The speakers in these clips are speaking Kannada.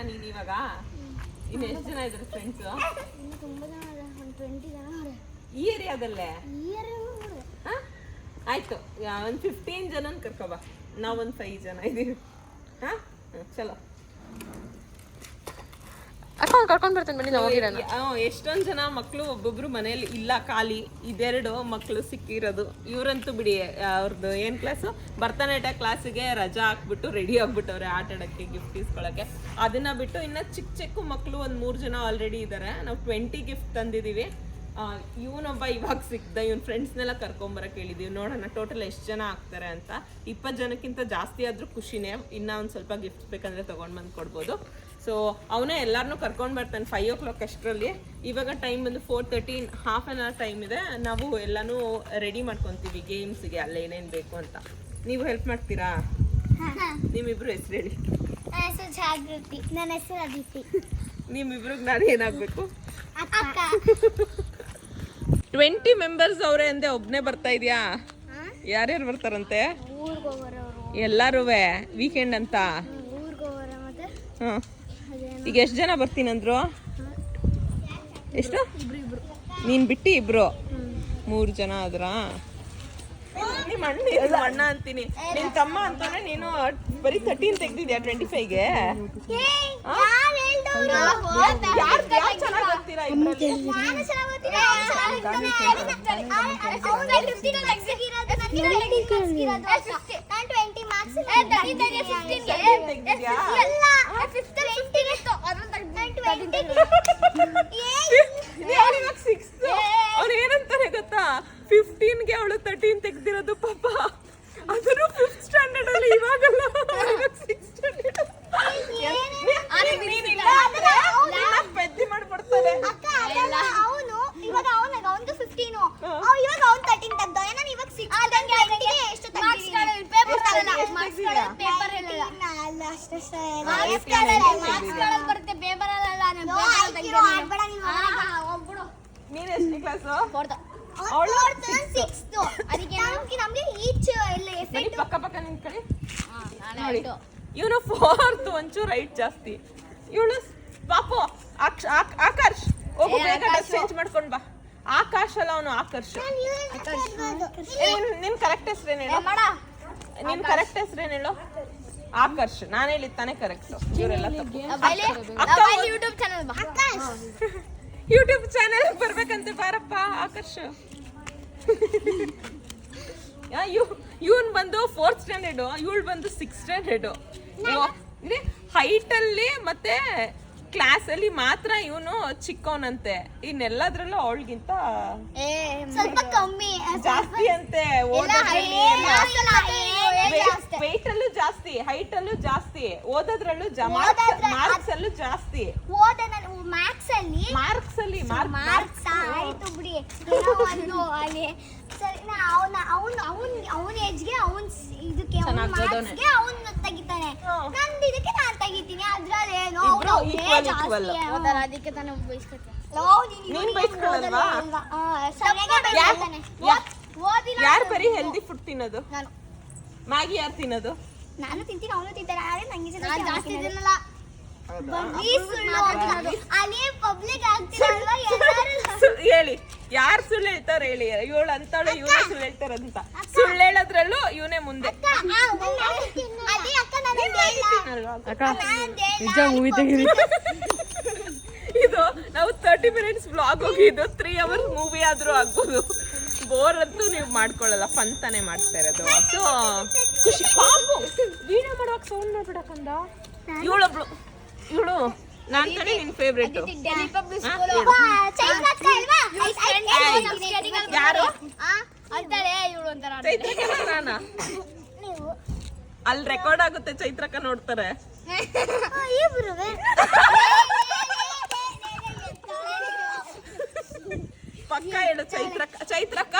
ನೀನು ಇವಾಗ? ಇನ್ನು ಎಷ್ಟು ಜನ ಇದ್ದಾರೆ ಫ್ರೆಂಡ್ಸ್? ತುಂಬಾ ಜನ ಇದೆ, ಒಂದು 20 ಜನ ಅವರೇ ಈ ಏರಿಯಾದಲ್ಲೇ. ಆಯ್ತು, ಒಂದು 15 ಜನನ ಕರ್ಕೊಬಾ, ನಾವೊಂದು 5 ಜನ ಇದೀವಿ. ಹಾಂ ಚಲೋ ಅಕ್ಕ ಕರ್ಕೊಂಡು ಬರ್ತೀನಿ ಬನ್ನಿ, ನಾವು ಹೋಗಿರೋಣ. ಎಷ್ಟೊಂದು ಜನ ಮಕ್ಕಳು ಒಬ್ಬೊಬ್ರು ಮನೇಲಿ ಇಲ್ಲ, ಖಾಲಿ ಇದೆರಡು ಮಕ್ಕಳು ಸಿಕ್ಕಿರೋದು. ಇವರಂತೂ ಬಿಡಿ, ಅವ್ರದ್ದು ಏನು ಕ್ಲಾಸು, ಭರತನಾಟ್ಯ ಕ್ಲಾಸಿಗೆ ರಜಾ ಹಾಕ್ಬಿಟ್ಟು ರೆಡಿ ಆಗ್ಬಿಟ್ಟವ್ರೆ ಆಟ ಆಡೋಕ್ಕೆ, ಗಿಫ್ಟ್ ಇಸ್ಕೊಳ್ಳೋಕ್ಕೆ. ಅದನ್ನ ಬಿಟ್ಟು ಇನ್ನು ಚಿಕ್ಕ ಚಿಕ್ಕ ಮಕ್ಕಳು ಒಂದು 3 ಜನ ಆಲ್ರೆಡಿ ಇದ್ದಾರೆ. ನಾವು 20 ಗಿಫ್ಟ್ ತಂದಿದ್ದೀವಿ. ಇವನೊಬ್ಬ ಇವಾಗ ಸಿಕ್ದ, ಇವನ್ ಫ್ರೆಂಡ್ಸ್ನೆಲ್ಲ ಕರ್ಕೊಂಬರಕ್ಕೆ ಹೇಳಿದೀವಿ. ನೋಡೋಣ ಟೋಟಲ್ ಎಷ್ಟು ಜನ ಆಗ್ತಾರೆ ಅಂತ. 20 ಜನಕ್ಕಿಂತ ಜಾಸ್ತಿ ಆದ್ರೂ ಖುಷಿನೇ. ಇನ್ನ ಒಂದು ಸ್ವಲ್ಪ ಗಿಫ್ಟ್ ಬೇಕಂದ್ರೆ ತಗೊಂಡ್ ಬಂದು ಕೊಡ್ಬೋದು. ಸೊ ಅವನೇ ಎಲ್ಲಾರನ್ನೂ ಕರ್ಕೊಂಡು ಬರ್ತಾನೆ 5 o'clock ಅಷ್ಟರಲ್ಲಿ. ಇವಾಗ ಟೈಮ್ ಬಂದು 4:30, ಹಾಫ್ ಆನ್ ಅವರ್ ಟೈಮ್ ಇದೆ. ನಾವು ಎಲ್ಲಾನು ರೆಡಿ ಮಾಡ್ಕೊತೀವಿ ಗೇಮ್ಸ್ಗೆ, ಅಲ್ಲ ಏನೇನು ಬೇಕು ಅಂತ. ನೀವು ಹೆಲ್ಪ್ ಮಾಡ್ತೀರಾ? ನಿಮ್ಮಿಬ್ರು ಹೆಸರು ಹೇಳಿ. ನನ್ನ ಹೆಸರು ಜಾಗೃತಿ, ನನ್ನ ಹೆಸರು ಅದಿತಿ. ನಿಮ್ಮಿಬ್ರಿಗೆ ನಾನು ಏನಾಗಬೇಕು? 20 ಮೆಂಬರ್ಸ್ ಅವ್ರೆ ಅಂದೆ, ಒಬ್ನೇ ಬರ್ತಾ ಇದೆಯಾ? ಯಾರ್ಯಾರು ಬರ್ತಾರಂತೆ? ಎಲ್ಲಾರು ವೀಕೆಂಡ್ ಅಂತ. ಈಗ ಎಷ್ಟು ಜನ ಬರ್ತೀನಂದ್ರು? ಎಷ್ಟು? ನೀನ್ ಬಿಟ್ಟು ಇಬ್ರು 3 ಜನ ಆದ್ರಾ? ನಿಮ್ಮ ಅಣ್ಣ ಅಂತೀನಿ, ನಿನ್ ತಮ್ಮ ಅಂತಾನೆ. ನೀನು ಬರೀ 13 ತೆಗ್ದಿದ್ಯಾ 25ಗೆ? ಅವ್ರು ಏನಂತಾರೆ ಗೊತ್ತಾ, 15ಗೆ ಅವಳು 13 ತೆಗ್ದಿರೋದು ಪಾಪ. ಅದನ್ನು 5th ಸ್ಟ್ಯಾಂಡರ್ಡ್ ಅಲ್ಲಿ, ಇವಾಗಲ್ಲ 6th ಸ್ಟ್ಯಾಂಡರ್ಡ್. ಪೆದ್ದಿ ಮಾಡ್ಬಿಡ್ತಾರೆ. ಅವನು ಇವಾಗ ಅವನು 15, ಇವಾಗ ಅವನು 13 ತೆಗ್ದ. ನಾನು ಇವಾಗ 6 ಎಷ್ಟು ಬರುತ್ತೆ ಪೇಪರ್ ಅಲ್ಲ. ನೀನ್ ಎಷ್ಟನೇ ಕ್ಲಾಸು? ಪಕ್ಕ ಪಕ್ಕ ನಿಂತ್ಕೊಳ್ಳಿ. ನೋಡಿ, ಇವನು 4th, ಒಂಚೂರು ರೈಟ್ ಜಾಸ್ತಿ. ಇವಳು ಪಾಪು ಆಕರ್ಷ್. ಹೋಗು ಬೇಗ ಡ್ರೆಸ್ ಚೇಂಜ್ ಮಾಡ್ಕೊಂಡ್ ಬಾ. ಆಕಾಶ್ ಅಲ್ಲ, ಅವನು ಆಕರ್ಷ್. ನಿನ್ ಕರೆಕ್ಟ್ ಹೆಸರೇನು ಹೇಳು? ನಿನ್ ಕರೆಕ್ಟ್ ಹೆಸರೇನು ಹೇಳು? ಆಕರ್ಷ್. ನಾನು ಹೇಳಿದ್ ತಾನೇ ಕರೆಕ್ಟ್. ಇವರೆಲ್ಲ ಯೂಟ್ಯೂಬ್ ಚಾನೆಲ್ ಬರ್ಬೇಕಂತೆ, ಬಾರಪ್ಪ ಆಕರ್ಷ್. ಇವನ್ ಬಂದು 4th ಸ್ಟ್ಯಾಂಡರ್ಡ್, ಇವಳು ಬಂದು 6th ಸ್ಟ್ಯಾಂಡರ್ಡ್. ಹೈಟ್ ಅಲ್ಲಿ ಮತ್ತೆ ಕ್ಲಾಸ್ ಅಲ್ಲಿ ಮಾತ್ರ ಇವನು ಚಿಕ್ಕವನಂತೆ. ಇನ್ನೆಲ್ಲದ್ರಲ್ಲೂ ಅವಳಿಗಿಂತ ಸ್ವಲ್ಪ ಕಮ್ಮಿ ಜಾಸ್ತಿ ಅಂತೆ. ವೆಯ್ಟ್ ಅಲ್ಲೂ ಜಾಸ್ತಿ, ಹೈಟ್ ಅಲ್ಲೂ ಜಾಸ್ತಿ, ಓದೋದ್ರಲ್ಲೂ ಮಾರ್ಕ್ಸ್ ಅಲ್ಲೂ ಜಾಸ್ತಿ. ಮಾರ್ಕ್ಸ್ ಅಲ್ಲಿ ಮಾರ್ಕ್ಸ್ ಆಯ್ತು ಬಿಡಿ. ಅವನ ಏಜ್ಗೆ ಅವನ್ ಇದಕ್ಕೆ ಅವನು ತೆಗಿತಾನೆ, ನಂದು ಇದಕ್ಕೆ ನಾನು ತೆಗಿತೀನಿ. ಅದ್ರಲ್ಲಿ ಏನೋ ಅದಕ್ಕೆ ತಾನೇ ಯಾರು ಬರೀ ಹೆಲ್ದಿ ಫುಡ್ ತಿನ್ನೋದು? ಮ್ಯಾಗಿ ಯಾರು ತಿನ್ನೋದು? ನಾನು ತಿಂತೀನಿ, ಅವನು ತಿಂತಾರೆ. ಆದ್ರೆ ನಂಗೆ ಜಾಸ್ತಿ ತಿನ್ನಲ್ಲ. ಹೇಳಿ, ಯಾರು ಸುಳ್ಳು ಹೇಳ್ತಾರೆ ಹೇಳಿ. ಇವಳು ಅಂತಾಳೆ, ಇವನೇ ಸುಳ್ಳು ಹೇಳ್ತಾರಂತ. ಸುಳ್ಳು ಹೇಳೋದ್ರಲ್ಲೂ ಇವನೇ ಮುಂದೆ. ಇದು ನಾವು 30 minutes ವ್ಲಾಗ್ ಹೋಗಿದ್ದು, 3 hours ಮೂವಿ ಆದ್ರೂ ಆಗ್ಬೋದು. ಬೋರ್ ಅಂತೂ ನೀವು ಮಾಡ್ಕೊಳ್ಳಲ್ಲ, ಫನ್ ತಾನೇ ಮಾಡ್ತಾ ಇರೋದು. ಸೊ ಖುಷಿ. ಪಾಪು ವೀಡಿಯೋ ಮಾಡುವಾಗ ಸೌಂಡ್ ಮಾಡ್ಬಿಡಕಂದ. ಇವಳು ನಾನ್ ತಾನೇ ನಿನ್ ಫೇವ್ರೇಟ್. ಯಾರು? ಅಲ್ಲಿ ರೆಕಾರ್ಡ್ ಆಗುತ್ತೆ, ಚೈತ್ರಕ್ಕ ನೋಡ್ತಾರೆ. ಪಕ್ಕ ಹೇಳು ಚೈತ್ರಕ್ಕ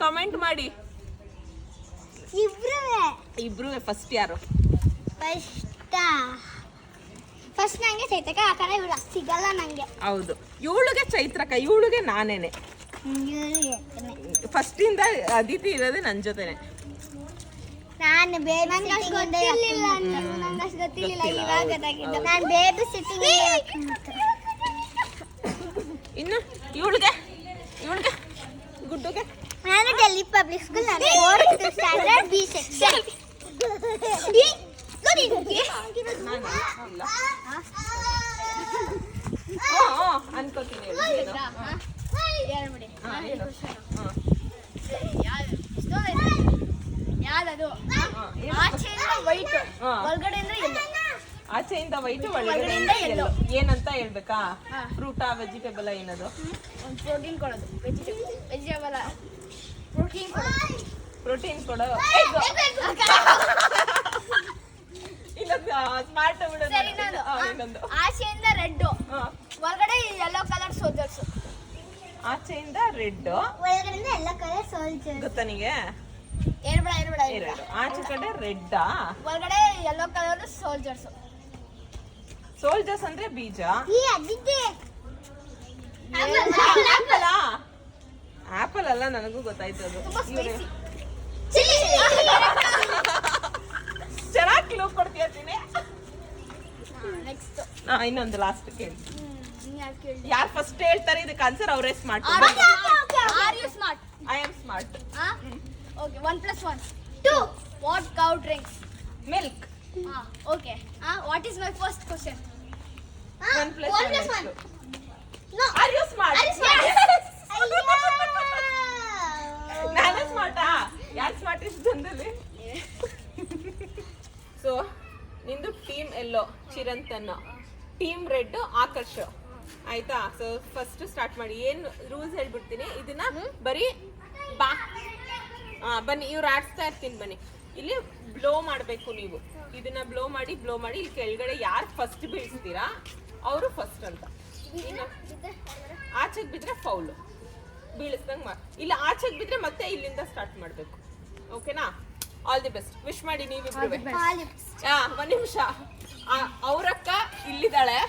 ಕಮೆಂಟ್ ಮಾಡಿ. ಇಬ್ರು ಫಸ್ಟ್ ಯಾರು? ಫಸ್ಟ್ ನಂಗೆ ಚೈತ್ರಕ್ಕ, ಆ ಕಡೆ ಇವಳು ಸಿಗಲ್ಲ ನಂಗೆ. ಹೌದು, ಇವಳಿಗೆ ಚೈತ್ರಕ್ಕ, ಇವಳಿಗೆ ನಾನೇನೆ. ಫಸ್ಟ್ ಇಂದ ಅದಿತಿ ಇರೋದೇ ನನ್ನ ಜೊತೆನೆ. ನಾನು ಬೇಬಿ ಸಿಟ್ಟಿಂಗ್ ಗೊತ್ತಿರಲಿಲ್ಲ ನಂಗೆ ಅಷ್ಟು ಗೊತ್ತಿರಲಿಲ್ಲ ಇವಾಗ ಗೊತ್ತಾಗಿದ್ದು ನಾನು ಬೇಬಿ ಸಿಟ್ಟಿಂಗ್ ಇನ್ನು ಇವಳಿಗೆ ಗುಡ್ಡುಗೆ ನಾನು ಡೆಲ್ಲಿ ಪಬ್ಲಿಕ್ ಸ್ಕೂಲ್ ನಾನು 4th ಸ್ಟ್ಯಾಂಡರ್ಡ್ ಬಿ ಸೆಕ್ಷನ್ ಅನ್ಕೋತೀನಿ ಯಾವ್ದದು ಆಚೆಯಿಂದ ವೈಟ್ ಒಳಗಡೆಯಿಂದ ಎಲ್ಲೋ ಆಚೆಯಿಂದ ವೈಟ್ ಒಳಗಡೆಯಿಂದ ಎಲ್ಲೋ ಏನಂತ ಹೇಳ್ಬೇಕಾ ಫ್ರೂಟಾ ವೆಜಿಟೇಬಲ್ ಏನದು ಒಂದು ಪ್ರೋಟೀನ್ ಕೊಡೋದು ವೆಜಿಟೇಬಲ್ ಪ್ರೋಟೀನ್ ಕೊಡೋ ಇಲ್ಲ ಸ್ಮಾರ್ಟ್ ಇನ್ನೊಂದು ಆಚೆಯಿಂದ ರೆಡ್ ಒಳಗಡೆ ಯೆಲ್ಲೋ ಕಲರ್ ಸೋಲ್ಜರ್ಸ್ ಆಚೆಯಿಂದ ರೆಡ್ ಒಳಗಡೆಯಿಂದ ಯೆಲ್ಲೋ ಕಲರ್ ಸೋಲ್ಜರ್ಸ್ ಗೊತ್ತನಿಗೆ ಎರಡು ಆಚೆ ಕಡೆ ರೆಡ್ಡಾ ಒಳಗಡೆ ಯೆಲ್ಲೋ ಕಲರ್ ಸೋಲ್ಜರ್ಸ್ ಸೋಲ್ಜರ್ಸ್ ಅಂದ್ರೆ ಬೀಜ ಈ ಅದಿದ್ದೆ ಆಪಲ್ ಅಲ್ಲ ನನಗೂ ಗೊತ್ತಾಯ್ತು ಅದು ಚೆನ್ನಾಗಿ ಕ್ಲೂ ಕೊಡ್ತೀಯ ತಿನಿ ನೆಕ್ಸ್ಟ್ ಇನ್ನೊಂದು ಲಾಸ್ಟ್ ಕೇಳಿ ಯಾರು ಫಸ್ಟ್ ಹೇಳ್ತಾರೆ ಇದಕ್ಕೆ ಆನ್ಸರ್ ಅವರೇ smart are you smart I am smart okay 1+1 2 what cow drinks milk okay what is my first question 1+1 no are you smart ನಾನು ಸ್ಮಾರ್ಟಾ ಯಾರು ಸ್ಮಾರ್ಟ್ ಇಷ್ಟು ಜನದಲ್ಲಿ ಸೊ ನಿಂದು ಟೀಮ್ ಎಲ್ಲೋ ಚಿರಂತನ್ ಟೀಮ್ ರೆಡ್ ಆಕರ್ಷ ಆಯ್ತಾ ಸೊ ಫಸ್ಟ್ ಸ್ಟಾರ್ಟ್ ಮಾಡಿ ಏನು ರೂಲ್ಸ್ ಹೇಳ್ಬಿಡ್ತೀನಿ ಇದನ್ನ ಬರೀ ಬಾ ಬನ್ನಿ ಇವ್ರು ಆಡ್ಸ್ತಾ ಇರ್ತೀನಿ ಬನ್ನಿ ಇಲ್ಲಿ ಬ್ಲೋ ಮಾಡಬೇಕು ನೀವು ಇದನ್ನ ಬ್ಲೋ ಮಾಡಿ ಇಲ್ಲಿ ಕೆಳಗಡೆ ಯಾರು ಫಸ್ಟ್ ಬೀಳಿಸ್ತೀರಾ ಅವರು ಫಸ್ಟ್ ಅಂತ ಇನ್ನು ಆಚೆಗೆ ಬಿದ್ರೆ ಫೌಲು ಬೀಳಿಸ್ದಂಗೆ ಇಲ್ಲ ಆಚೆಗೆ ಬಿದ್ರೆ ಮತ್ತೆ ಇಲ್ಲಿಂದ ಸ್ಟಾರ್ಟ್ ಮಾಡಬೇಕು ಓಕೆನಾ ಆಲ್ ದಿ ಬೆಸ್ಟ್ ವಿಶ್ ಮಾಡಿ ನೀವಿಬ್ರು ಒಂದ್ ನಿಮಿಷ ಅವ್ರಕ್ಕ ಇಲ್ಲಿದ್ದಾಳೆ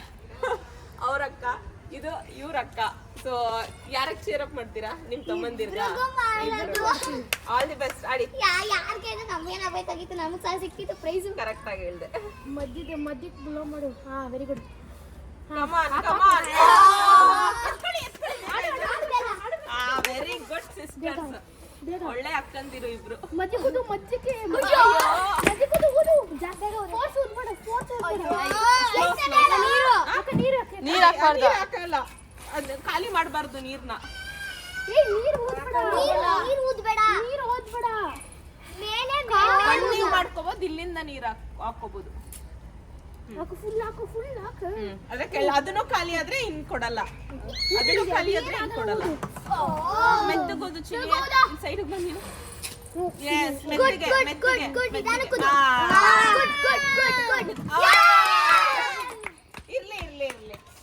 ಅವ್ರಕ್ಕ ಇದು ಇವ್ರಕ್ಕ ಸೊ ಯಾರಕ್ಕೆ ಚೇರ್ ಅಪ್ ಮಾಡ್ತೀರಾ ನಿಮ್ ತಮ್ಮಂದಿರ್ಗ ಆಲ್ ದಿ ಬೆಸ್ಟ್ ಆಡಿ ಯಾರಿಗೆ ನಮ್ಗೇನಾಗಬೇಕಾಗಿತ್ತು ನಮಗೆ ಸಹ ಸಿಕ್ಕಿತ್ತು ಪ್ರೈಸ್ ಕರೆಕ್ಟ್ ಆಗಿ ಹೇಳ್ದೆ ಮಧ್ಯಕ್ಕೆ ಬ್ಲೋ ಮಾಡು ವೆರಿ ಗುಡ್ ಕಮಾನ್ ವೆರಿ ಗುಡ್ ಸಿಸ್ಟರ್ಸ್ ಒಳ್ಳೆ ಅಕ್ಕಂದಿರು ಇಬ್ರು ನೀರ್ ಹಾಕ್ಬಾರ್ದು ಹಾಕಲ್ಲ ಅದ್ ಖಾಲಿ ಮಾಡಬಾರ್ದು ನೀರ್ನ ಕಣ್ಣಿಗೆ ಮಾಡ್ಕೋಬಹುದು ಇಲ್ಲಿಂದ ನೀರ್ ಹಾಕೋಬಹುದು ಅದನ್ನು ಖಾಲಿ ಆದ್ರೆ ಇನ್ ಕೊಡಲ್ಲ ಅದನ್ನು ಖಾಲಿ ಆದ್ರೆ ಇನ್ ಕೊಡಲ್ಲ ಮೆತ್ತಗೋದು ಚಿಲ್ಲಿ ಸೈಡ್ ಬಂದಿ ಇರ್ಲಿ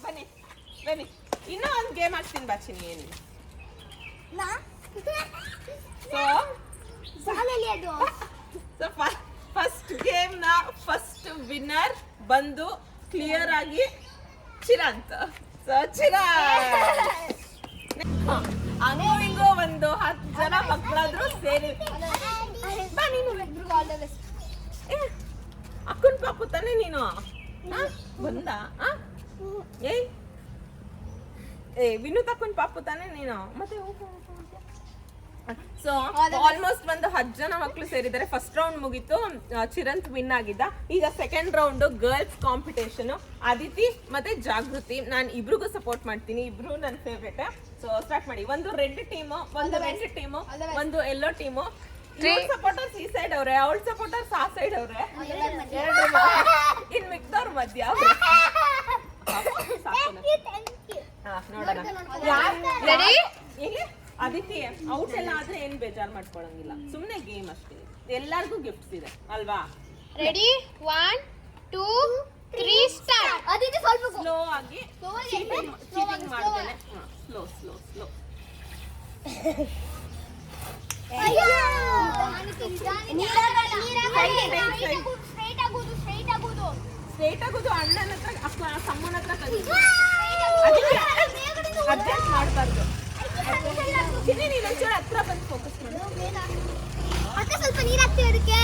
ಬನ್ನಿ ಇನ್ನೂ ಒಂದ್ ಗೇಮ್ ಹಾಕ್ತೀನಿ ಬಾಚಿನಿ ಏನಿಲ್ಲ ಸೊ ಫಸ್ಟ್ ಗೇಮ್ ನ ಫಸ್ಟ್ ವಿನ್ನರ್ ಬಂದು ಕ್ಲಿಯರ್ ಆಗಿ ಚಿರಂತ್ ಸೊ ಹಂಗೋ ಹಿಂಗೋ ಒಂದು 10 ಜನ ಮಕ್ಕಳಾದ್ರೂ ಸೇರಿ ಅಕ್ಕನ್ ಪಾಪು ತಾನೆ ನೀನು ಬಂದ ವಿನೂತ್ ಅಕ್ಕನ್ ಪಾಪು ತಾನೆ ನೀನು ಮತ್ತೆ ಸೊ ಆಲ್ಮೋಸ್ಟ್ ಒಂದು 10 ಜನ ಮಕ್ಕಳು ಸೇರಿದ್ದಾರೆ ಫಸ್ಟ್ ರೌಂಡ್ ಮುಗೀತು ಚಿರಂತ್ ವಿನ್ ಆಗಿದ್ದ ಈಗ second round girls competition Aditi ಮತ್ತೆ ಜಾಗೃತಿ ನಾನು ಇಬ್ರಿಗೂ ಸಪೋರ್ಟ್ ಮಾಡ್ತೀನಿ ಇಬ್ರು ನನ್ನ ಫೇವ್ರೇಟ್ ಸೊ ಸ್ಟಾರ್ಟ್ ಮಾಡಿ ಒಂದು ರೆಡ್ ಟೀಮು ಒಂದು ರೆಡ್ ಟೀಮು ಒಂದು ಯೆಲ್ಲೋ ಟೀಮು ಸಪೋರ್ಟರ್ಸ್ ಈ ಸೈಡ್ ಅವ್ರೆ ಅವಳ ಸಪೋರ್ಟರ್ಸ್ ಆ ಸೈಡ್ ಅವ್ರೆ ಇನ್ ಮಿಕ್ದವ್ರ ಮಧ್ಯ ನೋಡೋಣ ಅದಿತಿ ಔಟ್ ಎಲ್ಲ ಆದ್ರೆ ಏನ್ ಬೇಜಾರ್ ಮಾಡ್ಕೊಳಂಗಿಲ್ಲ ಸುಮ್ನೆ ಗೇಮ್ ಅಷ್ಟೇ ಎಲ್ಲಾರ್ಗೂ ಗಿಫ್ಟ್ಸ್ ಇದೆ ಅಲ್ವಾ ರೆಡಿ 1 2 3 ಸ್ಟಾರ್ಟ್ ಅದಿತಿ ಸ್ವಲ್ಪ ಸ್ಲೋ ಆಗಿ ಚೀಟಿಂಗ್ ಮಾಡ್ದೇನೆ ಸ್ಲೋ ಅಯ್ಯೋ ಸ್ಟ್ರೈಟ್ ಆಗೋದು ಅಣ್ಣನ ಹತ್ರ ತಮ್ಮನ ಹತ್ರ ಅಡ್ಜಸ್ಟ್ ಮಾಡಬಾರ್ದು ನೀನು ಒಂಚೂರು ಹತ್ರ ಬಂದು ಫೋಕಸ್ ಮಾಡು ಅಕ್ಕ ಸ್ವಲ್ಪ ನೀರು ಹಾಕ್ತೀವಿ ಅದಕ್ಕೆ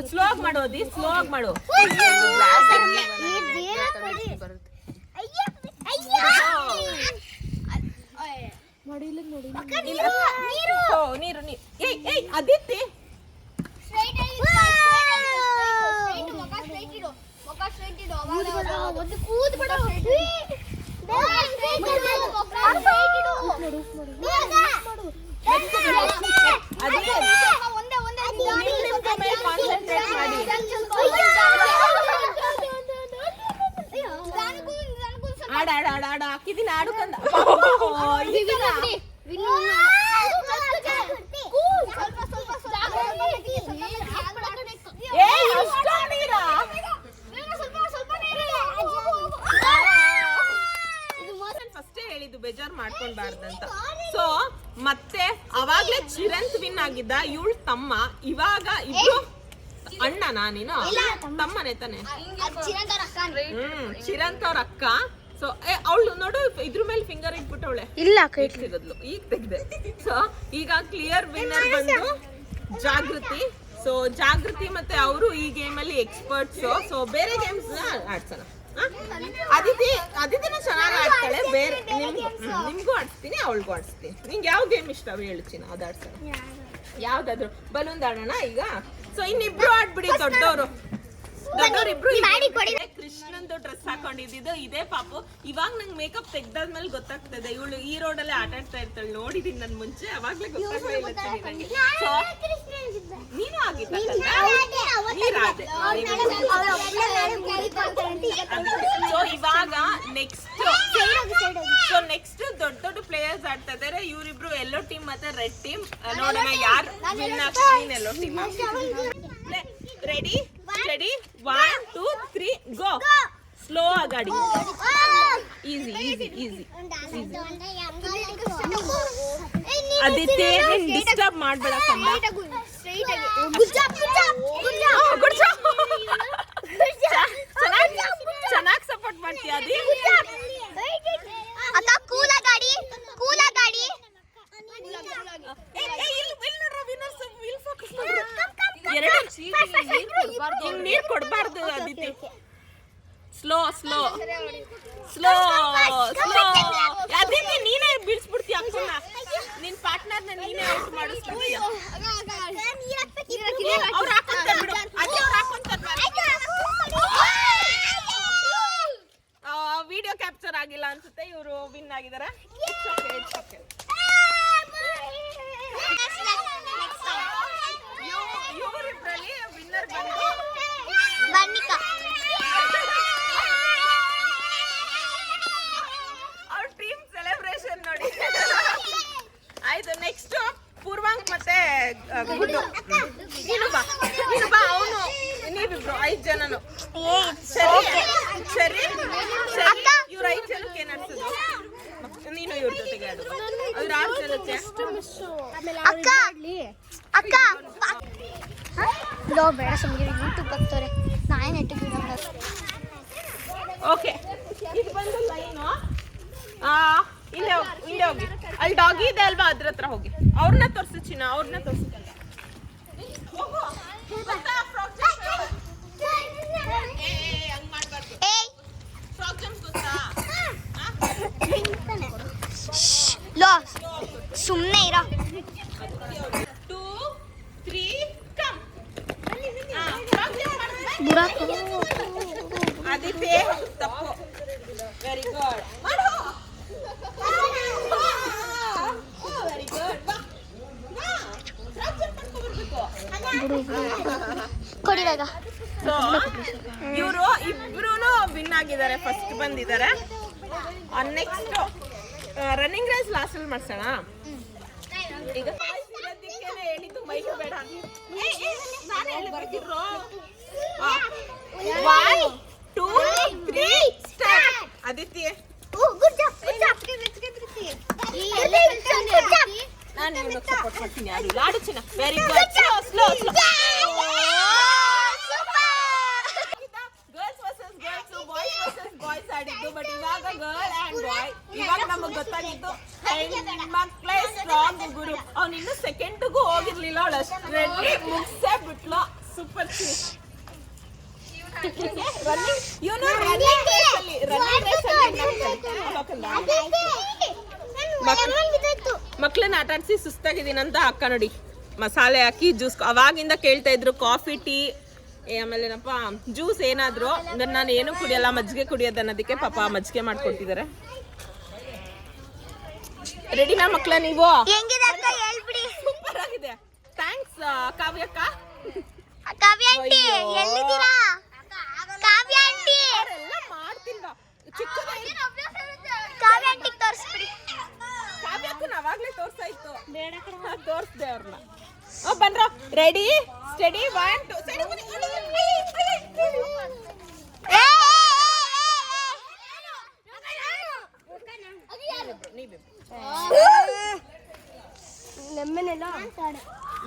ಸ್ಲೋ ಆಗಿ ಮಾಡು ಅದಿ, ಸ್ಲೋ ಆಗಿ ಮಾಡು. ನೀರು ಏಯ್ ಅದಿತಿ ಆಡ ಹಾಕಿದೀನಿ ಆಡು ಕಂದ. ಫಸ್ಟೇ ಹೇಳಿದ್ದು ಬೇಜಾರ್ ಮಾಡ್ಕೊಂಡ್ಬಾರ್ದಂತ. ಸೊ ಮತ್ತೆ ಅವಾಗ್ಲೇ ಚಿರಂತ್ ವಿನ್ ಆಗಿದ್ದ, ಇವಳು ತಮ್ಮ. ಇವಾಗ ಇಬ್ರು ಅಣ್ಣನಾ ನೀನು? ತಮ್ಮನೆ ತಾನೆ. ಚಿರಂತ್ ಅವ್ರ ಅಕ್ಕ. ಸೊ ಅವಳು ನೋಡು ಇದ್ರ ಮೇಲೆ ಫಿಂಗರ್ ಇಟ್ಬಿಟ್ಟವಳೆ. ಇಲ್ಲ ಸಿಗದ್ಲು, ಈಗ ತೆಗ್ದೆ. ಸೊ ಈಗ ಕ್ಲಿಯರ್ ವಿನ್ನರ್ ಬಂದು ಜಾಗೃತಿ. ಸೊ ಜಾಗೃತಿ ಮತ್ತೆ ಅವರು ಈ ಗೇಮ್ ಅಲ್ಲಿ ಎಕ್ಸ್ಪರ್ಟ್ಸ್. ಸೊ ಬೇರೆ ಗೇಮ್ಸ್ ನ ಆಡ್ಸೋಣ. ಅದಿತಿನೂ ಚೆನ್ನಾಗಿ ಆಡ್ತಾಳೆ. ಬೇರೆ ನಿಮ್ಗೂ ಆಡಿಸ್ತೀನಿ, ಅವಳಿಗೂ ಆಡಿಸ್ತೀನಿ. ನಿಂಗೆ ಯಾವ ಗೇಮ್ ಇಷ್ಟ ಹೇಳು ಚಿನ್ನ, ಅದು ಆಡ್ಸೋಣ. ಯಾವ್ದಾದ್ರು ಬಲೂನ್ ಆಡೋಣ ಈಗ. ಸೊ ಇನ್ನಿಬ್ರು ಆಡ್ಬಿಡಿ, ದೊಡ್ಡವರು ಇಬ್ರು. ಕೃಷ್ಣಂದು ಡ್ರೆಸ್ ಹಾಕೊಂಡಿದ್ದು ಇದೇ ಪಾಪು. ಇವಾಗ ನಂಗೆ ಮೇಕಪ್ ತೆಗ್ದಾದ್ಮೇಲೆ ಗೊತ್ತಾಗ್ತದೆ ಇವಳು ಈ ರೋಡಲ್ಲೇ ಆಟ ಆಡ್ತಾ ಇರ್ತಾಳೆ. ನೋಡಿದೀನಿ ನನ್ ಮುಂಚೆ, ಅವಾಗ್ಲೇ ಗೊತ್ತಾಗ್ಲಿಲ್ಲ ನಂಗೆ. ಸೊ ನೀನು ಆಗಿದ್ದ ಸೊ ಇವಾಗ ನೆಕ್ಸ್ಟ್ ದೊಡ್ಡ ಪ್ಲೇಯರ್ಸ್ ಆಡ್ತಾ ಇದಾರೆ. ಇವರಿಬ್ರು ಎಲ್ಲೋ ಟೀಮ್ ಮತ್ತೆ ರೆಡ್ ಟೀಮ್. ನೋಡೋಣ ಯಾರು ವಿನ್ ಆಗ್ತೀನಿ. ಎಲ್ಲೋ ಟೀಮ್ ರೆಡಿ 1 2 3 ಗೋ. ಸ್ಲೋ ಆಗಾಡಿ. ಈಸಿ ಅದಿತಿ ಡಿಸ್ಟರ್ಬ್ ಮಾಡ್ಬೇಡ ಕಂದ. ಚೆನ್ನಾಗಿ ಸಪೋರ್ಟ್ ಮಾಡ್ತೀಯ ಅದಿ. ನೀರ್ ಕೊಡ್ಬಾರ್ದು ಅದಿತಿ. ಸ್ಲೋ ಅದಿತಿ ನೀನೇ ಬೀಳ್ಸ್ಬಿಡ್ತೀಯ ಅಕ್ಕನ. ನಿನ್ ಪಾರ್ಟ್ನರ್ನ ನೀನೇ ಔಟ್ ಮಾಡಿಸ್ಬಿಡ್ತೀಯ. ಅವ್ರು ಹಾಕೊಂತಾರೆ ಬಿಡು, ಅದೇ ಅವ್ರು ಹಾಕೊಂತಾರೆ. ವಿಡಿಯೋ ಕ್ಯಾಪ್ಚರ್ ಆಗಿಲ್ಲ ಅನ್ಸುತ್ತೆ. ಇವರು ವಿನ್ ಆಗಿದ್ದಾರೆ. ಇವರಿಬ್ಬರಲ್ಲಿ ವಿನ್ನರ್ ಬಂದು ಅವ್ರ ಟೀಮ್ ಸೆಲೆಬ್ರೇಷನ್ ನೋಡಿ. ಆಯ್ತು, ನೆಕ್ಸ್ಟ್ ಪೂರ್ವಾಂಕ್ ಮತ್ತೆ ಗುಡ್ಡು. ನೀನು ಬಾ ಅವನು ನೀವಿಬ್ರು 5 ಜನನು. ಸರಿ ಇವ್ರ 5 ಜನಕ್ಕೆ ಏನ್ ಅನ್ಸೋದು? ನೀನು ಇವ್ರ ಜೊತೆಗೆ ಆಡು. ಅವ್ರ 6 ಜನಕ್ಕೆ ಬೇಡ ಸುಮ್ಮನೆ ಯೂಟ್ಯೂಬ್ ಹಾಕ್ತಾರೆ. ನಾನೇ ನೆಟ್ಟಿಗೆ ಓಕೆ. ಇದು ಬಂದು ಲೈನು. ಇಲ್ಲೇ ಹೋಗಿ. ಅಲ್ಲಿ ಡಾಗಿ ಇದೆ ಅಲ್ವಾ, ಅದ್ರ ಹತ್ರ ಹೋಗಿ. ಅವ್ರನ್ನ ತೋರಿಸು ಚಿನ್ನ, ಅವ್ರನ್ನ ತೋರಿಸು. ಹಂಗ್ ಮಾಡ್ಬಾರ್ದು. ಫ್ರಾಕ್ ಜಂಪ್ ಗೊತ್ತಾ? ಸುಮ್ಮನೆ ಇರೋ. 2 3 ಕಮ್. ಆದಿತ್ಯ ತಪ್ಪು. Very good. Very good. ಕೊಡಿವಾಗ ಇವರು ಇಬ್ರು ವಿನ್ ಆಗಿದ್ದಾರೆ. ಫಸ್ಟ್ ಬಂದಿದ್ದಾರೆ. ನೆಕ್ಸ್ಟ್ ರನ್ನಿಂಗ್ ರೇಸ್ ಲಾಸ್ಟ್ ಅಲ್ಲಿ ಮಾಡ್ಸೋಣ. ಈಗ ಹೇಳಿದ್ದು ಮೈಕ್ ಬೇಡ. ನಾನು ಹೇಳಿದ್ರು 1 2 3 ಸ್ಟಾರ್ಟ್. ಆದಿತ್ಯ ನಾನು ನಿಮಗೆ ಸಪೋರ್ಟ್ ಮಾಡ್ತೀನಿ. ಯಾರು ಆಡು ಚಿನ್ನ. Very good. Slow girls versus girls, boys versus boys ಆಡಿದ್ದು. ಬಟ್ ಇವಾಗ ಗರ್ಲ್ ಅಂಡ್ ಬಾಯ್. ಇವಾಗ ನಮಗ್ ಗೊತ್ತಾಗಿದ್ದು ಮಕ್ಕಳೇ ಸ್ಟ್ರಾಂಗ್ ಗುರು. ಅವ್ನು ಇನ್ನು ಸೆಕೆಂಡ್ಗೂ ಹೋಗಿರ್ಲಿಲ್ಲ. ಅವಳು ಅಷ್ಟು ಓಡ್ಸೇ ಬಿಟ್ಲು ಸೂಪರ್ ಮಕ್ಳನ್ನ ಆಟ ಆಡ್ಸಿ ಸುಸ್ತಾಗಿದ್ದೀನಂತ ಅಕ್ಕ ನೋಡಿ ಮಸಾಲೆ ಹಾಕಿ ಜ್ಯೂಸ್ ಅವಾಗಿಂದ ಕೇಳ್ತಾ ಇದ್ರು ಕಾಫಿ ಟೀ ಆಮೇಲೆ ಏನಪ್ಪ ಜ್ಯೂಸ್ ಏನಾದ್ರು ನಾನು ಏನು ಕುಡಿಯಲ್ಲ ಮಜ್ಜಿಗೆ ಕುಡಿಯೋದು ಅನ್ನೋದಕ್ಕೆ ಪಾಪ ಮಜ್ಜಿಗೆ ಮಾಡ್ಕೊಟ್ಟಿದ್ದಾರೆ. ರೆಡಿನಾ ಮಕ್ಳ ನೀವು? ಸೂಪರ್ ಆಗಿದೆ. ಥ್ಯಾಂಕ್ಸ್ ಕಾವ್ಯಕ್ಕ. ಕಾವ್ಯ ಆಂಟಿ ಎಲ್ಲಿದ್ದೀರಾ? ಕಾವ್ಯ ಆಂಟಿ ಎಲ್ಲ ಮಾಡ್ತಿಲ್ಲ ಕಾವ್ಯ ಆಂಟಿಗೆ ತೋರಿಸ್ಬಿಡಿ. ಕಾವ್ಯಕ್ಕೂ ನಾವಾಗ್ಲೇ ತೋರ್ಸಾಯ್ತು ತೋರ್ಸ್ದೆ ಅವ್ರನ್ನ. ಬನ್ರ ರೆಡಿ ಸ್ಟಡಿ 1 2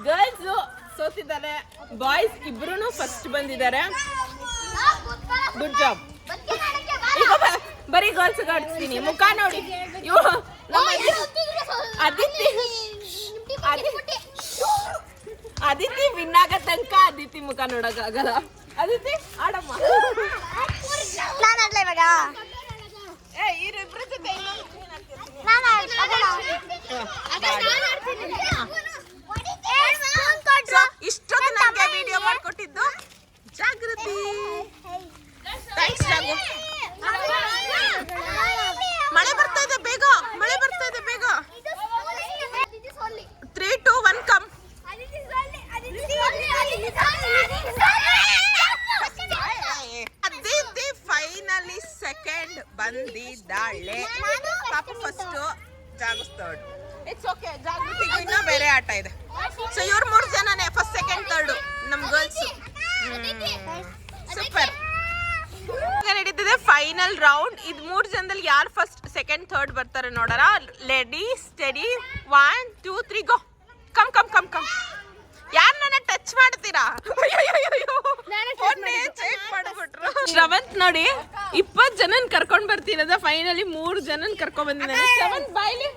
ಗರ್ಲ್ಸ್ ಸೋತಿದ್ದಾರೆ, ಬಾಯ್ಸ್ ಇಬ್ರು ಫಸ್ಟ್ ಬಂದಿದ್ದಾರೆ. Good job. ಈಗ ಬರೀ ಗರ್ಲ್ಸ್ ಆಡಿಸ್ತೀನಿ. ಮುಖ ನೋಡಿ ಅದಿತಿ ವಿನ್ ಆಗೋ ತನಕ ಅದಿತಿ ಮುಖ ನೋಡಕ್ಕಾಗಲ್ಲ. ಅದಿತಿ ಆಡಮ್ಮ. ನಾನು ಆಡ್ಲಾ ಇವಾಗ? ಇವ್ರಿಬ್ರ ಜೊತೆ ಇಷ್ಟೊತ್ತು ನನಗೆ ವಿಡಿಯೋ ಮಾಡ್ಕೊಟ್ಟಿದ್ದು ಜಾಗೃತಿ. ಥ್ಯಾಂಕ್ಸ್ ಜಾಗು. ಮಳೆ ಬರ್ತಾ ಇದೆ ಬೇಗ, ಮಳೆ ಬರ್ತಾ ಇದೆ ಬೇಗ. 3 2 1 ಕಮ್. ಅದಿತಿ ಫೈನಲಿ ಸೆಕೆಂಡ್ ಬಂದಿದ್ದಾಳೆ. ಪಾಪ first Jagu third. It's okay. ಜಾಗೃತಿಗೂ ಇನ್ನೂ ಬೇರೆ ಆಟ ಇದೆ. ಸೊ ಇವ್ರು 3 ಜನನೇ ಫಸ್ಟ್ ಸೆಕೆಂಡ್ ಥರ್ಡ್ ನಮ್ ಗರ್ಲ್ಸ್. ಸೂಪರ್. ನಡೀತಿದೆ ಫೈನಲ್ ರೌಂಡ್. ಇದು 3 ಜನದಲ್ಲಿ ಯಾರು ಫಸ್ಟ್ ಸೆಕೆಂಡ್ ಥರ್ಡ್ ಬರ್ತಾರೆ ನೋಡೋಣ. Ready steady 1 2 3 go. Come come come come. ಯಾರು ನನ್ನ ಟಚ್ ಮಾಡ್ತೀರಾ? ಚೆಕ್ ಮಾಡ್ಬಿಟ್ರು. ಶ್ರವಂತ್ ನೋಡಿ 20 ಜನನ್ ಕರ್ಕೊಂಡ್ ಬರ್ತೀರದ ಫೈನಲಿ 3 ಜನನ್ ಕರ್ಕೊಂಡ್ ಬಂದಿದ್ದಾನೆ. ಶ್ರವಂತ್ ಬಾಯ್ಲಿ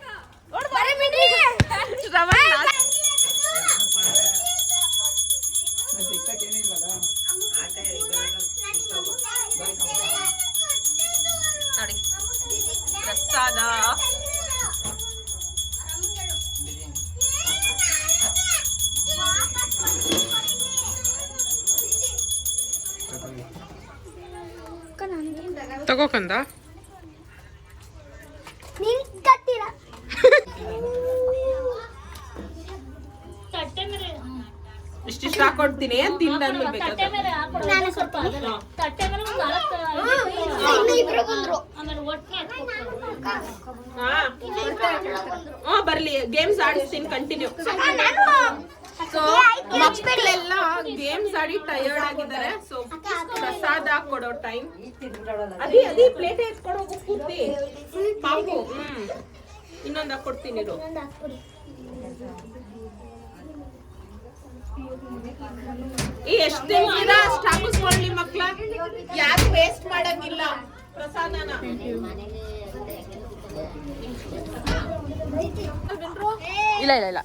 ಶ್ರವಂತ್ ನೋಡಿ ಪ್ರಸಾದ. ತಗೋಕಂದ ಇಷ್ಟಿಷ್ಟ ಹಾಕೊಡ್ತೀನಿ. ತಿಂದ ಬರ್ಲಿ ಗೇಮ್ಸ್ ಆಡಿಸ್ತೀನಿ ಕಂಟಿನ್ಯೂ. ಸೊ ಮಕ್ಕಳೆಲ್ಲ ಗೇಮ್ಸ್ ಆಡಿ ಟಯರ್ಡ್ ಆಗಿದ್ದಾರೆ. ಸೊ ಪ್ರಸಾದ ಕೊಡೋ ಟೈಮ್. ಅದೇ ಪ್ಲೇಟ್ ಎತ್ಕೊಂಡು ಹೋಗು ಪೂರ್ತಿ ಪಾಪು. ಇನ್ನೊಂದು ಹಾಕೊಡ್ತೀನಿ. ಎಷ್ಟು ತಿಂತೀರಾ ಅಷ್ಟು ಹಾಕಿಸ್ಕೊಳ್ಳಿ ಮಕ್ಳ. ಯಾರು ವೇಸ್ಟ್ ಮಾಡಂಗಿಲ್ಲ ಪ್ರಸಾದನ. ಇಲ್ಲ ಇಲ್ಲ ಇಲ್ಲ.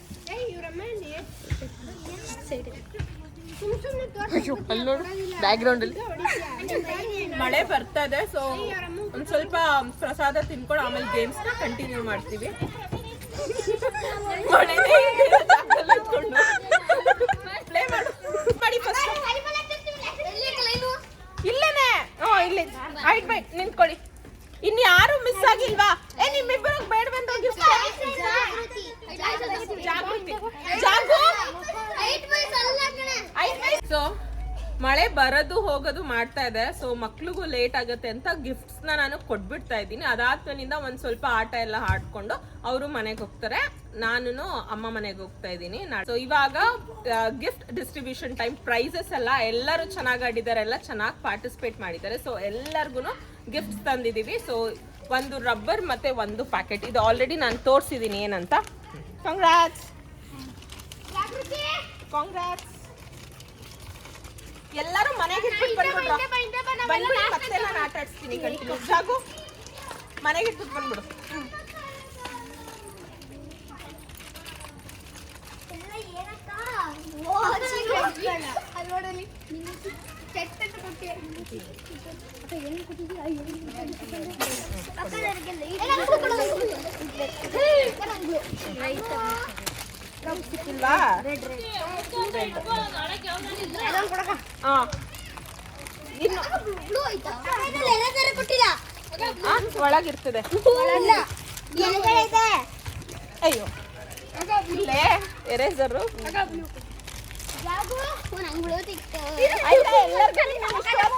ಬ್ಯಾಕ್ ಗ್ರೌಂಡ್ ಅಲ್ಲಿ ಮಳೆ ಬರ್ತಾ ಇದೆ. ಸೊ ಒಂದ್ ಸ್ವಲ್ಪ ಪ್ರಸಾದ ತಿನ್ಕೊಂಡು ಆಮೇಲೆ ಗೇಮ್ಸ್ ನ ಕಂಟಿನ್ಯೂ ಮಾಡ್ತೀವಿ. ಇಲ್ಲೇನೆ ಇಲ್ಲಿ ಹೈಟ್ ಬೈಟ್ ನಿಂತ್ಕೊಳ್ಳಿ. ಇನ್ ಯಾರು ಮಿಸ್ ಆಗಿಲ್ವಾ? ನಿಮ್ಮಿಬ್ಬರಿಗೆ ಬೇಡ ಬಂದು ಸೊ ಮಳೆ ಬರೋದು ಹೋಗೋದು ಮಾಡ್ತಾ ಇದೆ. ಸೊ ಮಕ್ಳಿಗೂ ಲೇಟ್ ಆಗುತ್ತೆ ಅಂತ ಗಿಫ್ಟ್ಸ್ ನಾನು ಕೊಟ್ಬಿಡ್ತಾ ಇದ್ದೀನಿ. ಅದಾದ್ಮೇಲಿಂದ ಒಂದ್ ಸ್ವಲ್ಪ ಆಟ ಎಲ್ಲ ಆಡ್ಕೊಂಡು ಅವರು ಮನೆಗೆ ಹೋಗ್ತಾರೆ. ನಾನು ಅಮ್ಮ ಮನೆಗೆ ಹೋಗ್ತಾ ಇದ್ದೀನಿ. ಸೊ ಇವಾಗ ಗಿಫ್ಟ್ ಡಿಸ್ಟ್ರಿಬ್ಯೂಷನ್ ಟೈಮ್. ಪ್ರೈಸಸ್ ಎಲ್ಲರೂ ಚೆನ್ನಾಗಿ ಆಡಿದ್ದಾರೆ, ಎಲ್ಲ ಚೆನ್ನಾಗಿ ಪಾರ್ಟಿಸಿಪೇಟ್ ಮಾಡಿದ್ದಾರೆ. ಸೊ ಎಲ್ಲರಿಗೂ ಗಿಫ್ಟ್ಸ್ ತಂದಿದ್ದೀವಿ. ಸೊ ಒಂದು ರಬ್ಬರ್ ಮತ್ತೆ ಒಂದು ಪ್ಯಾಕೆಟ್. ಇದು ಆಲ್ರೆಡಿ ನಾನು ತೋರಿಸಿದ್ದೀನಿ ಏನಂತ. Congrats congrats. ಎಲ್ಲರೂ ಮನೆಗೆ ಇಟ್ಬಿಟ್ಟು ಬಂದ್ಬಿಡು. ಮತ್ತೆ ನಾನು ಆಟ ಆಡಿಸ್ತೀನಿ ಕಂಟಿನ್ಯೂ. ಜಾಗು ಮನೆಗೆ ಇಟ್ಬಿಟ್ಟು ಬಂದ್ಬಿಡು. ಅಲ್ಲಿ ನೋಡಲಿ ಚೆಟ್ ಅಂತ ಕೊಟ್ಟೆ ಅಕ್ಕ ಏನು ಕೊಟ್ಟಿದ್ದೀಯ ಅಕ್ಕ ಸಿಕ್ಕಿಲ್ವಾ ಇನ್ನು ಬ್ಲೂ ಆಯ್ತಾ ಎಲ್ಲ ಕೊಟ್ಟಿಲ್ಲ ಒಳಗಿರ್ತದೆ ಅಯ್ಯೋ ಇಲ್ಲೇ ಎರೇಸರು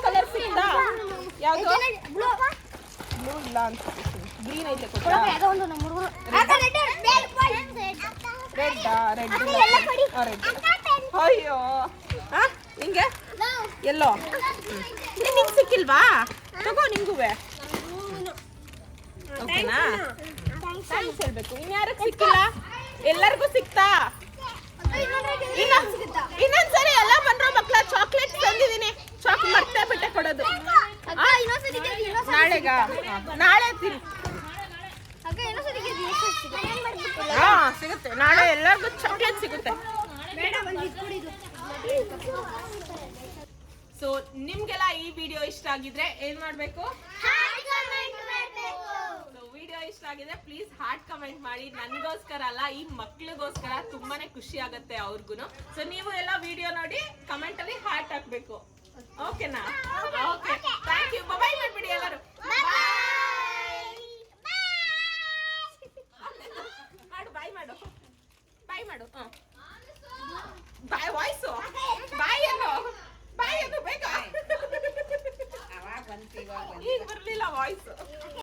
ಕಲರ್ ಸಿಕ್ತಾ ಯಾವುದು ಬ್ಲೂ ಇಲ್ಲ ಅಂತ ಗ್ರೀನ್ ಐತೆ ರೆಡ್ ಅಯ್ಯೋ ಹಿಂಗೆ ಎಲ್ಲೋ ನಿಂಗೆ ಸಿಕ್ಕಿಲ್ವಾ ತಗೋ ನಿಂಗುವೆ ಓಕೆನಾ ಥ್ಯಾಂಕ್ಸ್ ಹೇಳ್ಬೇಕು ಇನ್ಯಾರಿಗೆ ಸಿಕ್ಕಿಲ್ಲ ಎಲ್ಲರಿಗೂ ಸಿಕ್ತಾ ಇನ್ನೊಂದ್ಸರಿ ಎಲ್ಲ ಬಂದ್ರು ಮಕ್ಳ ಚಾಕ್ಲೇಟ್ ತಂದಿದ್ದೀನಿ ಮರ್ತೇ ಬಿಟ್ಟೆ ಕೊಡೋದು ನಾಳೆಗ ನಾಳೆ ತಿನ್ ಹಾ ಸಿಗುತ್ತೆ ನಾಳೆ ಎಲ್ಲರಿಗೂ ಚಾಕ್ಲೇಟ್ ಸಿಗುತ್ತೆ ಸೊ ನಿಮ್ಗೆಲ್ಲ ಈ ವಿಡಿಯೋ ಇಷ್ಟ ಆಗಿದ್ರೆ ಏನ್ ಮಾಡ್ಬೇಕು ವಿಡಿಯೋ ಇಷ್ಟ ಆಗಿದೆ ಪ್ಲೀಸ್ ಹಾರ್ಟ್ ಕಮೆಂಟ್ ಮಾಡಿ ನನ್ಗೋಸ್ಕರ ಅಲ್ಲ ಈ ಮಕ್ಳಿಗೋಸ್ಕರ ತುಂಬಾನೇ ಖುಷಿ ಆಗತ್ತೆ ಅವ್ರಿಗೂ ಸೊ ನೀವು ಎಲ್ಲ ವಿಡಿಯೋ ನೋಡಿ ಕಮೆಂಟ್ ಅಲ್ಲಿ ಹಾರ್ಟ್ ಹಾಕ್ಬೇಕು ಓಕೆನಾ ಓಕೆ ಥ್ಯಾಂಕ್ ಯು ಬಾಯ್ ಮಾಡ್ಬಿಡಿ ಎಲ್ಲರೂ